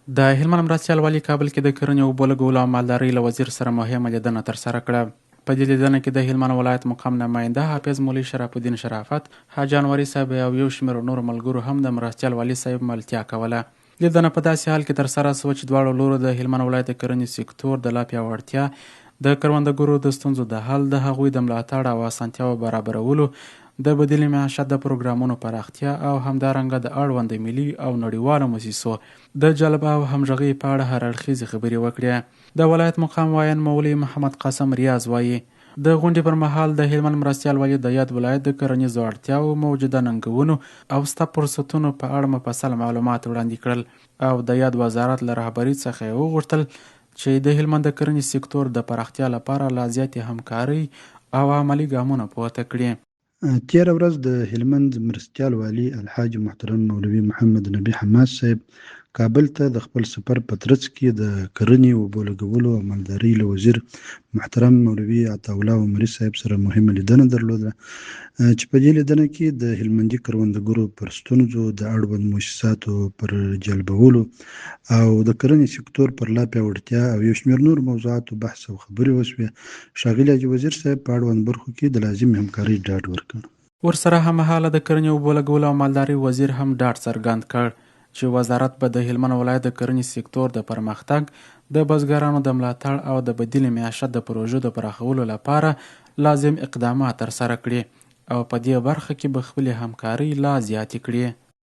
د هلمند مرستیال والي کابل کې د کرنې اوبو لګولو او مالدارۍ له وزیر سره مهمه لیدنه ترسره کړه. په دې لیدنه کې د هلمند ولایت مقام نماینده حافظ مولوي شرف الدین شرافت، حاجي انوري صاحب او یو شمېر نورو ملګرو هم د مرستیال والي صاحب ملتیا کوله. لیدنه په داسې حال کې ترسره شوه چې دواړو لورو د هلمند ولایت د کرنې سکتور د لا پیاوړتیا، د کروندګرو د ستونزو د حل، د هغوی د ملاتړ او اسانتیاو برابرولو، د بدیل معیشت د پروګرامونو پراختیا او همدارنګه د اړوند ملي او نړیوالو موسسو د جلب او همغږۍ په اړه هر اړخیزې خبرې وکړې. د ولایت مقام وایي مولوي محمد قاسم ریاض وایي د غونډې پر مهال د هلمند مرستیال والي د یاد ولایت د کرنیزو اړتیاو، موجوده ننګونو او شته فرصتونو په اړه مفصل معلومات وړاندې کړل او د یاد وزارت له رهبرۍ څخه یې وغوښتل چې د هلمند د کرنې سکتور د پراختیا لپاره لا زیاتې همکارۍ او عملي ګامونه پورته کړي. تېره ورځ د هلمند مرستیال والي الحاج محترم مولوي محمد نبي حماس صاحب کابل ته د خپل سفر په ترڅ کې د کرنې، اوبو لګولو او مالدارۍ له وزیر محترم مولوي عطاالله عمري صاحب سره مهمه لیدنه درلوده، چې په دې لیدنه کې د هلمندي کروندګرو پر ستونزو، د اړوند مؤسساتو پر جلبولو او د کرنې سکتور پر لا پیاوړتیا او یو شمېر نور موضوعاتو بحث او خبرې وشوې. ښاغلي حاجي وزیر صاحب په اړوند برخو کې د لازمې همکارۍ ډاډ ورکړ. ورسره هممهاله د کرنې، اوبو لګولو او مالدارۍ وزیر هم ډاډ څرګند کړ چې وزارت به د هلمند ولایت د کرنې سکتور د پرمختګ، د بزګرانو د ملاتړ او د بدیل معیشت د پروژو د پراخولو لپاره لازم اقدامات ترسره کړي او په دې برخه کې به خپلې همکارۍ لا زیاتې کړي.